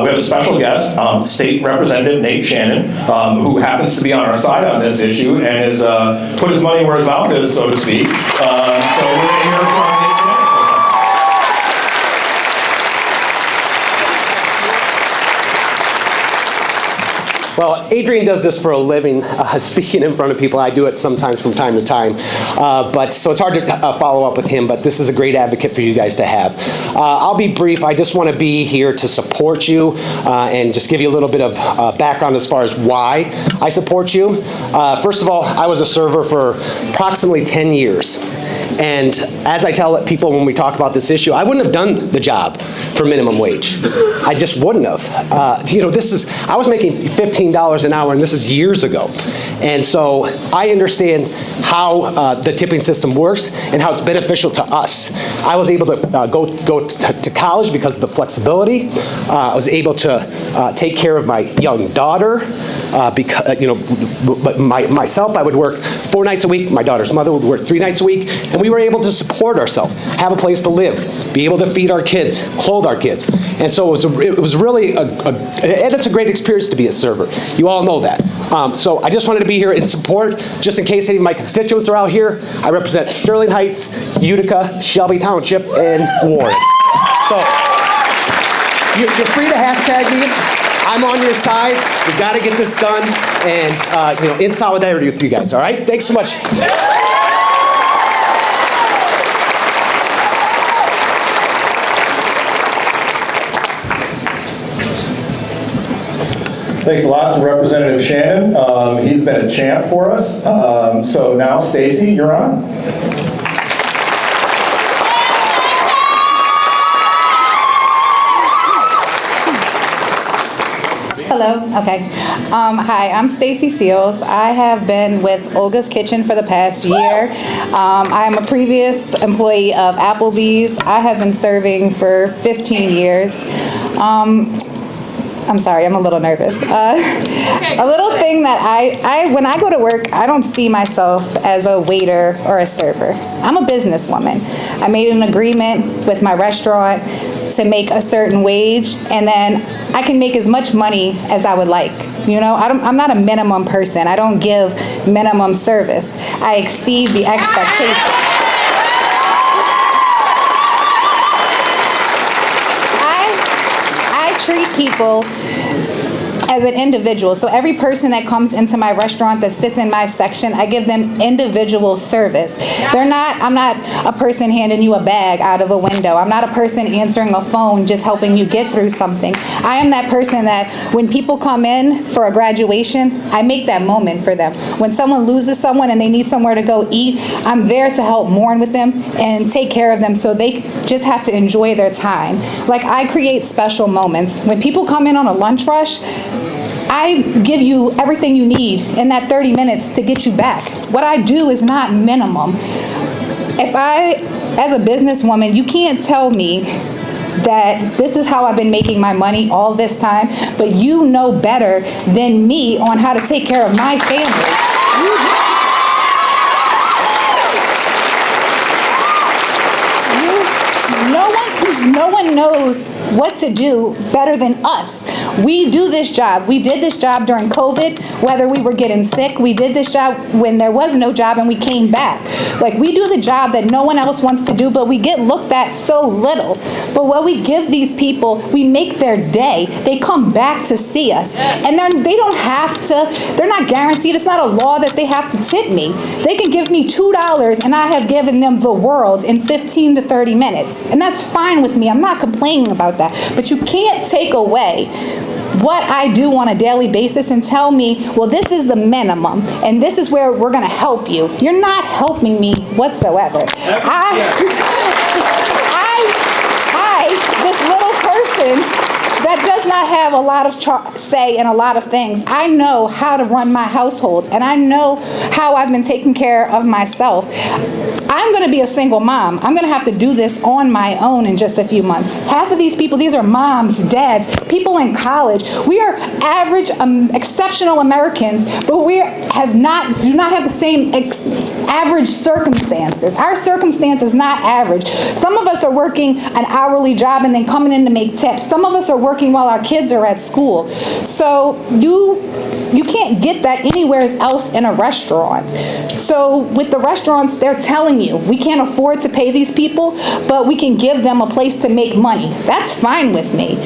We have a special guest, State Representative Nate Shannon, who happens to be on our side on this issue and has put his money where his mouth is, so to speak. So we're going to hear from Nate Shannon. Well, Adrian does this for a living, speaking in front of people. I do it sometimes from time to time. So it's hard to follow up with him, but this is a great advocate for you guys to have. I'll be brief. I just want to be here to support you and just give you a little bit of background as far as why I support you. First of all, I was a server for approximately 10 years. And as I tell people when we talk about this issue, I wouldn't have done the job for minimum wage. I just wouldn't have. I was making $15 an hour, and this is years ago. And so I understand how the tipping system works and how it's beneficial to us. I was able to go to college because of the flexibility. I was able to take care of my young daughter. But myself, I would work 4 nights a week. My daughter's mother would work 3 nights a week, and we were able to support ourselves, have a place to live, be able to feed our kids, clothe our kids. And so it was really and it's a great experience to be a server. You all know that. So I just wanted to be here in support, just in case any of my constituents are out here. I represent Sterling Heights, Utica, Shelby Township, and Warren. So you're free to hashtag me. I'm on your side. We got to get this done, and in solidarity with you guys. All right. Thanks so much. Thanks a lot to Representative Shannon. He's been a champ for us. So now, Stacey, you're on. Hello. Okay. Hi, I'm Stacey Seals. I have been with Olga's Kitchen for the past year. I am a previous employee of Applebee's. I have been serving for 15 years. I'm sorry, I'm a little nervous. A little thing that when I go to work, I don't see myself as a waiter or a server. I'm a businesswoman. I made an agreement with my restaurant to make a certain wage, and then I can make as much money as I would like. I'm not a minimum person. I don't give minimum service. I exceed the expectation. I treat people as an individual. So every person that comes into my restaurant that sits in my section, I give them individual service. I'm not a person handing you a bag out of a window. I'm not a person answering a phone just helping you get through something. I am that person that when people come in for a graduation, I make that moment for them. When someone loses someone and they need somewhere to go eat, I'm there to help mourn with them and take care of them so they just have to enjoy their time. Like, I create special moments. When people come in on a lunch rush, I give you everything you need in that 30 minutes to get you back. What I do is not minimum. As a businesswoman, you can't tell me that this is how I've been making my money all this time, but you know better than me on how to take care of my family. No one knows what to do better than us. We do this job. We did this job during COVID, whether we were getting sick. We did this job when there was no job and we came back. Like, we do the job that no one else wants to do, but we get looked at so little. But what we give these people, we make their day. They come back to see us. And they don't have to, they're not guaranteed. It's not a law that they have to tip me. They can give me $2 and I have given them the world in 15 to 30 minutes. And that's fine with me. I'm not complaining about that. But you can't take away what I do on a daily basis and tell me, well, this is the minimum and this is where we're going to help you. You're not helping me whatsoever. This little person that does not have a lot of say in a lot of things. I know how to run my household, and I know how I've been taking care of myself. I'm going to be a single mom. I'm going to have to do this on my own in just a few months. Half of these people, these are moms, dads, people in college. We are average, exceptional Americans, but we do not have the same average circumstances. Our circumstance is not average. Some of us are working an hourly job and then coming in to make tips. Some of us are working while our kids are at school. So you can't get that anywhere else in a restaurant. So with the restaurants, they're telling you, we can't afford to pay these people, but we can give them a place to make money. That's fine with me.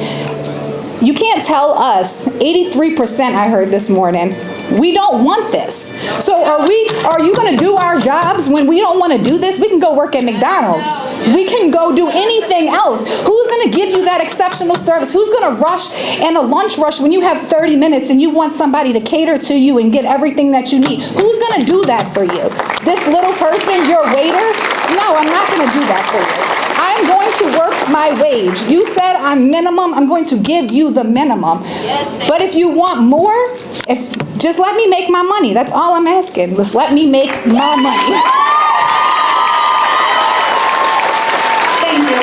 You can't tell us, 83% I heard this morning, we don't want this. So are you going to do our jobs when we don't want to do this? We can go work at McDonald's. We can go do anything else. Who's going to give you that exceptional service? Who's going to rush in a lunch rush when you have 30 minutes and you want somebody to cater to you and get everything that you need? Who's going to do that for you? This little person, your waiter? No, I'm not going to do that for you. I'm going to work my wage. You said I'm minimum, I'm going to give you the minimum. But if you want more, just let me make my money. That's all I'm asking. Just let me make my money. Thank you.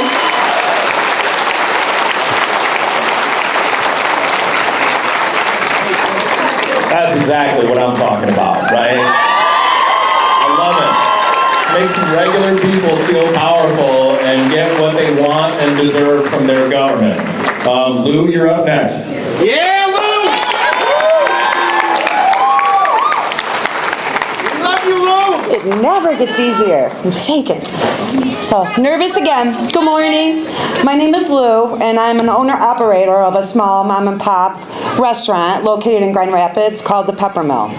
That's exactly what I'm talking about, right? I love it. Make some regular people feel powerful and get what they want and deserve from their government. Lou, you're up next. Yeah, Lou! We love you, Lou! It never gets easier. I'm shaking. So, nervous again. Good morning. My name is Lou, and I'm an owner-operator of a small mom-and-pop restaurant located in Grand Rapids called the Pepper Mill.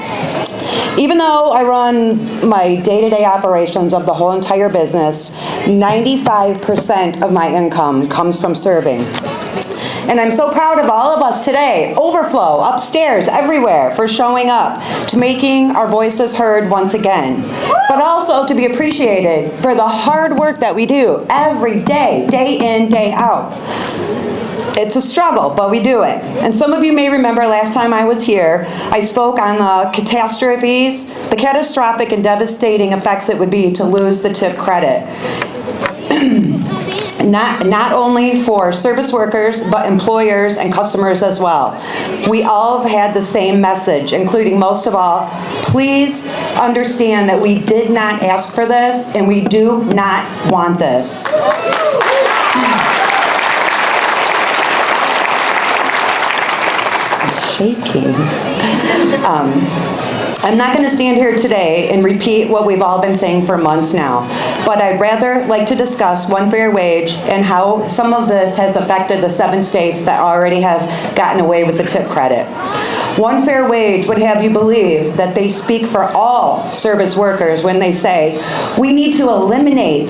Even though I run my day-to-day operations of the whole entire business, 95% of my income comes from serving. And I'm so proud of all of us today, overflow, upstairs, everywhere, for showing up, to making our voices heard once again. But also to be appreciated for the hard work that we do every day, day in, day out. It's a struggle, but we do it. And some of you may remember last time I was here, I spoke on the catastrophes, the catastrophic and devastating effects it would be to lose the tip credit. Not only for service workers, but employers and customers as well. We all have had the same message, including most of all, please understand that we did not ask for this and we do not want this. Shaking. I'm not going to stand here today and repeat what we've all been saying for months now, but I'd rather like to discuss one fair wage and how some of this has affected the 7 states that already have gotten away with the tip credit. One fair wage would have you believe that they speak for all service workers when they say, we need to eliminate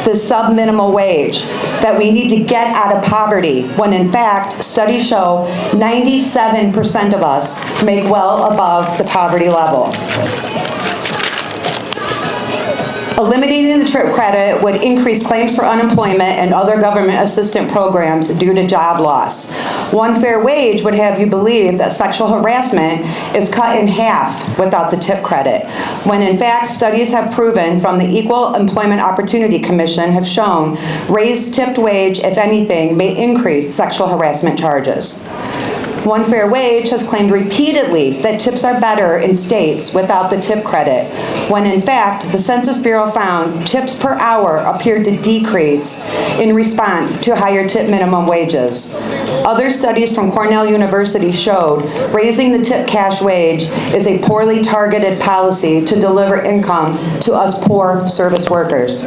the sub-minimal wage, that we need to get out of poverty, when in fact, studies show 97% of us make well above the poverty level. Eliminating the trip credit would increase claims for unemployment and other government assistance programs due to job loss. One fair wage would have you believe that sexual harassment is cut in half without the tip credit, when in fact studies have proven from the Equal Employment Opportunity Commission have shown raised tipped wage, if anything, may increase sexual harassment charges. One Fair Wage has claimed repeatedly that tips are better in states without the tip credit, when in fact the Census Bureau found tips per hour appeared to decrease in response to higher tip minimum wages. Other studies from Cornell University showed raising the tip cash wage is a poorly targeted policy to deliver income to us poor service workers.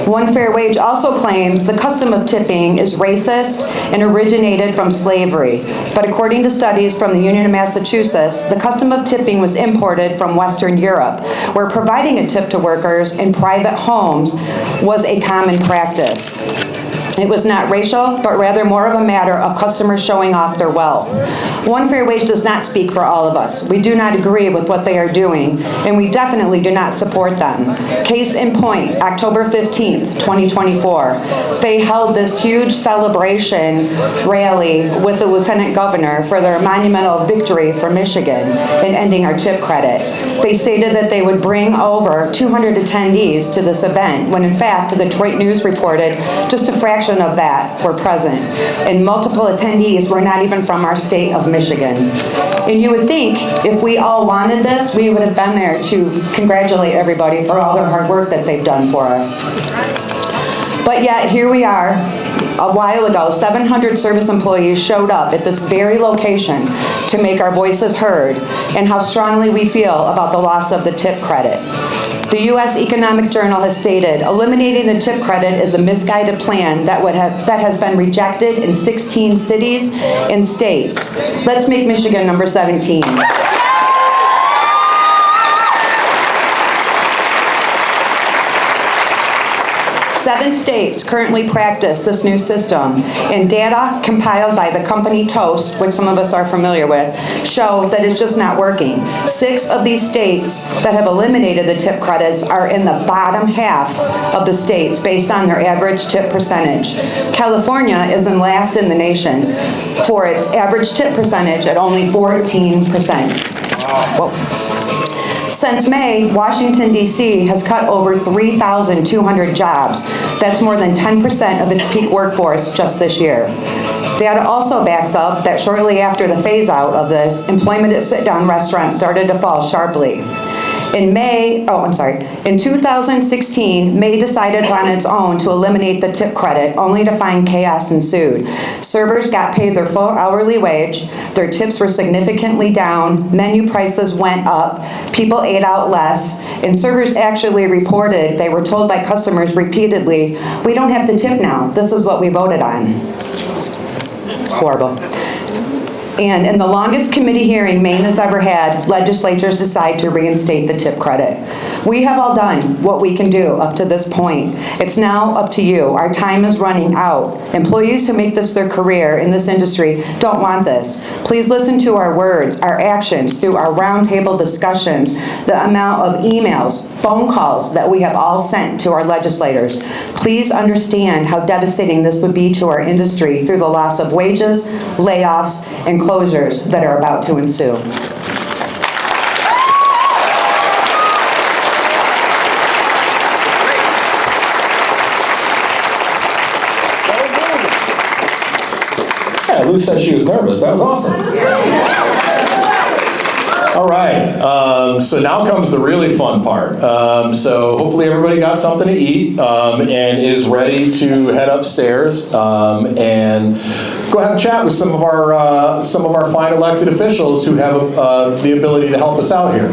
One Fair Wage also claims the custom of tipping is racist and originated from slavery. But according to studies from the Union of Massachusetts, the custom of tipping was imported from Western Europe, where providing a tip to workers in private homes was a common practice. It was not racial, but rather more of a matter of customers showing off their wealth. One Fair Wage does not speak for all of us. We do not agree with what they are doing, and we definitely do not support them. Case in point, October 15th, 2024, they held this huge celebration rally with the Lieutenant Governor for their monumental victory for Michigan in ending our tip credit. They stated that they would bring over 200 attendees to this event, when in fact, the Detroit News reported just a fraction of that were present, and multiple attendees were not even from our state of Michigan. And you would think if we all wanted this, we would have been there to congratulate everybody for all their hard work that they've done for us. But yet, here we are. A while ago, 700 service employees showed up at this very location to make our voices heard and how strongly we feel about the loss of the tip credit. The U.S. Economic Journal has stated, eliminating the tip credit is a misguided plan that has been rejected in 16 cities and states. Let's make Michigan number 17. 7 states currently practice this new system, and data compiled by the company Toast, which some of us are familiar with, show that it's just not working. 6 of these states that have eliminated the tip credits are in the bottom half of the states based on their average tip percentage. California is in last in the nation for its average tip percentage at only 14%. Whoa. Since May, Washington, D.C. has cut over 3,200 jobs. That's more than 10% of its peak workforce just this year. Data also backs up that shortly after the phase-out of this, employment at sit-down restaurants started to fall sharply. In 2016, May decided on its own to eliminate the tip credit, only to find chaos ensued. Servers got paid their full hourly wage, their tips were significantly down, menu prices went up, people ate out less, and servers actually reported they were told by customers repeatedly, "We don't have to tip now, this is what we voted on." Horrible. And in the longest committee hearing Maine has ever had, legislatures decide to reinstate the tip credit. We have all done what we can do up to this point. It's now up to you. Our time is running out. Employees who make this their career in this industry don't want this. Please listen to our words, our actions, through our roundtable discussions, the amount of emails, phone calls that we have all sent to our legislators. Please understand how devastating this would be to our industry through the loss of wages, layoffs, and closures that are about to ensue. Yeah, Lou said she was nervous. That was awesome. All right, so now comes the really fun part. So hopefully everybody got something to eat and is ready to head upstairs and go have a chat with some of our fine elected officials who have the ability to help us out here.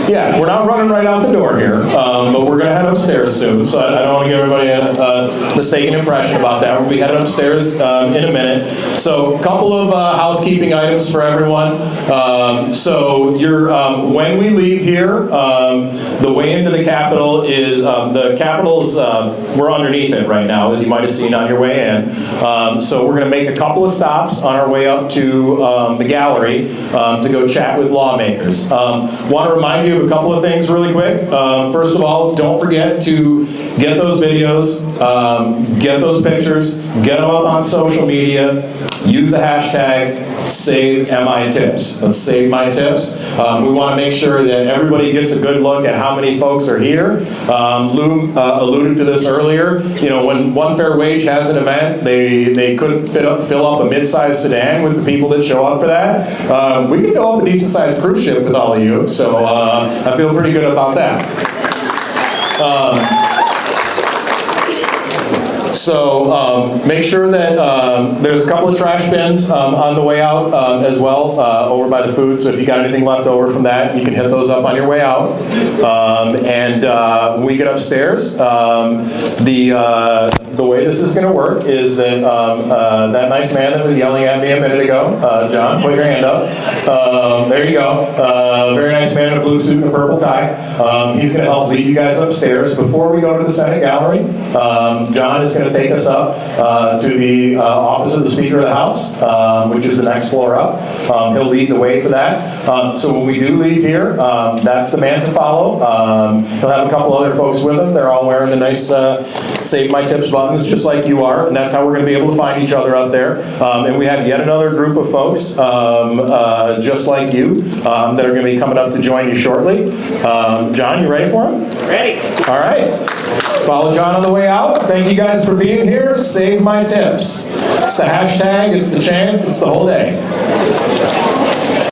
Yeah, we're not running right out the door here, but we're going to head upstairs soon, so I don't want to give everybody a mistaken impression about that. We'll be headed upstairs in a minute. So a couple of housekeeping items for everyone. When we leave here, the way into the Capitol is, we're underneath it right now, as you might have seen on your way in. So we're going to make a couple of stops on our way up to the gallery to go chat with lawmakers. Want to remind you of a couple of things really quick. First of all, don't forget to get those videos, get those pictures, get them up on social media, use the hashtag #SaveMITips. Let's save my tips. We want to make sure that everybody gets a good look at how many folks are here. Lou alluded to this earlier. You know, when One Fair Wage has an event, they couldn't fill up a mid-sized sedan with the people that show up for that. We can fill up a decent-sized cruise ship with all of you, so I feel pretty good about that. Make sure that there's a couple of trash bins on the way out as well over by the food, so if you got anything left over from that, you can hit those up on your way out. When we get upstairs, the way this is going to work is that that nice man that was yelling at me a minute ago, John, put your hand up. There you go. Very nice man in a blue suit and a purple tie. He's going to help lead you guys upstairs. Before we go to the Senate gallery, John is going going to take us up to the office of the Speaker of the House, which is the next floor up. He'll lead the way for that. So when we do leave here, that's the man to follow. He'll have a couple other folks with him. They're all wearing the nice Save My Tips buttons, just like you are, and that's how we're going to be able to find each other up there. And we have yet another group of folks, just like you, that are going to be coming up to join you shortly. John, you ready for him? Ready. All right. Follow John on the way out. Thank you guys for being here. Save My Tips. It's the hashtag, it's the chant, it's the whole day.